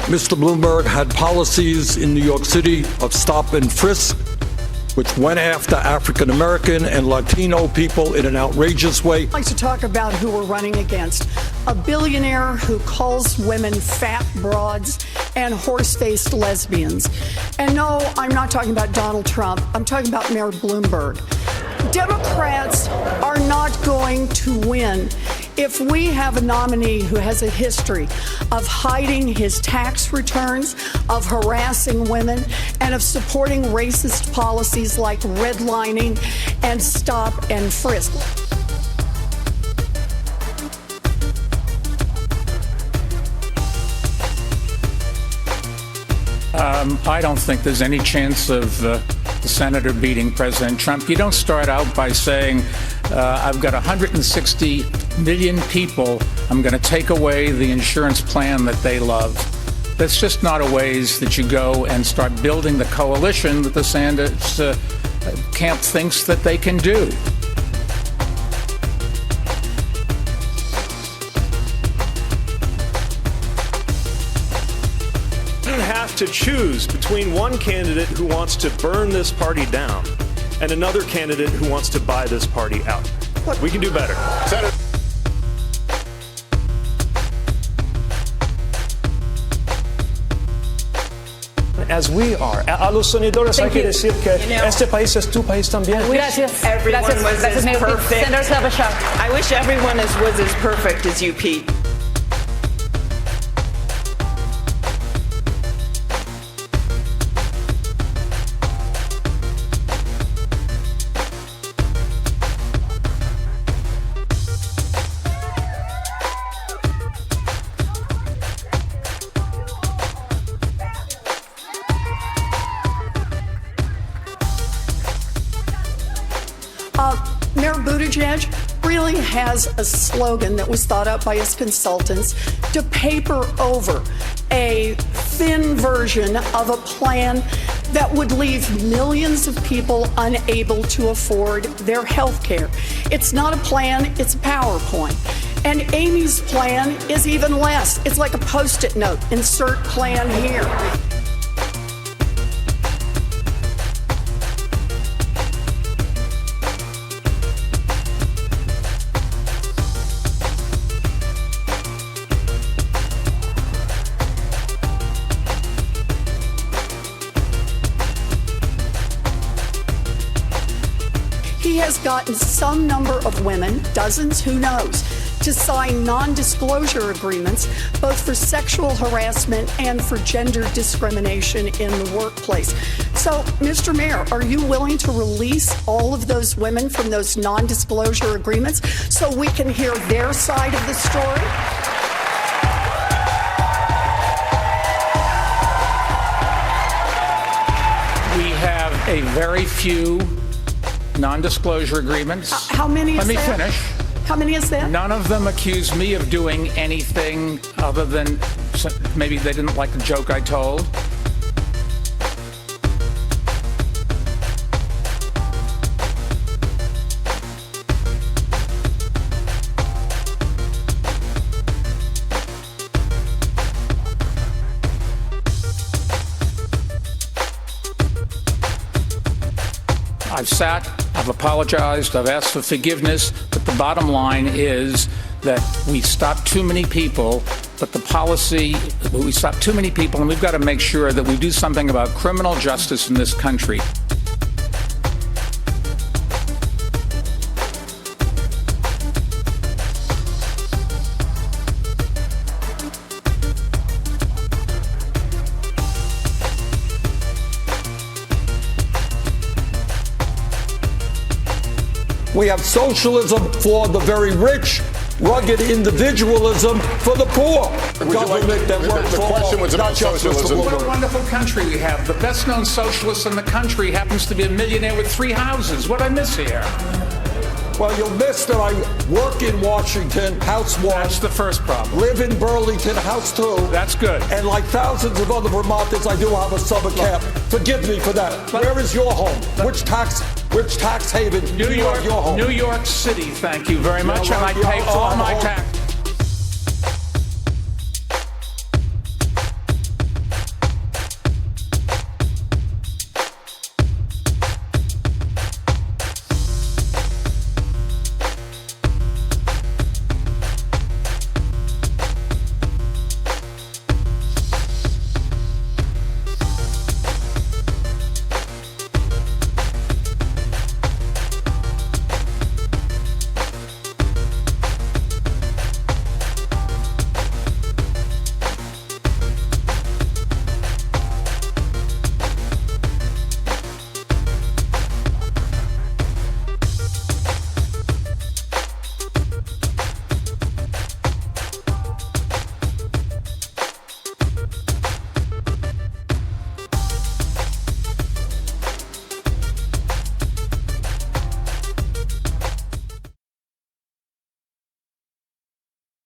Mr. Bloomberg had policies in New York City of stop and frisk, which went after African American and Latino people in an outrageous way. I'd like to talk about who we're running against. A billionaire who calls women fat broads and horse-faced lesbians. And no, I'm not talking about Donald Trump. I'm talking about Mayor Bloomberg. Democrats are not going to win if we have a nominee who has a history of hiding his tax returns, of harassing women, and of supporting racist policies like redlining and stop and frisk. I don't think there's any chance of the senator beating President Trump. You don't start out by saying, I've got 160 million people, I'm going to take away the insurance plan that they love. That's just not a ways that you go and start building the coalition that the Sanders camp thinks that they can do. To choose between one candidate who wants to burn this party down and another candidate who wants to buy this party out. Look, we can do better. Senator. As we are. A los sonidores hay que decir que este país es tu país también. Gracias. Everyone was as perfect. Senators have a shot. I wish everyone was as perfect as you, Pete. Mayor Buttigieg really has a slogan that was thought up by his consultants to paper over a thin version of a plan that would leave millions of people unable to afford their health care. It's not a plan, it's a PowerPoint. And Amy's plan is even less. It's like a Post-it note. Insert plan here. He has gotten some number of women, dozens, who knows, to sign non-disclosure agreements, both for sexual harassment and for gender discrimination in the workplace. So, Mr. Mayor, are you willing to release all of those women from those non-disclosure agreements so we can hear their side of the story? We have a very few non-disclosure agreements. How many is Let me that? finish. How many is that? None of them accuse me of doing anything other than maybe they didn't like the joke I told. I've sat, I've apologized, I've asked for forgiveness, but the bottom line is that we stop too many people, but the policy, we stop too many people, and we've got to make sure that we do something about criminal justice in this country. We have socialism for the very rich, rugged individualism for the poor. Government that works for all, question was about socialism. What a wonderful country we have. The best-known socialist in the country happens to be a millionaire with 3 houses. What I miss here? Well, you'll miss that I work in Washington, House 1. That's the first problem. Live in Burlington, House 2. That's good. And like thousands of other Vermonters, I do have a summer camp. Forgive me for that. Where is your home? Which tax haven? New York, your home? New York City, thank you very much. Yeah, well, and I pay all my home. taxes.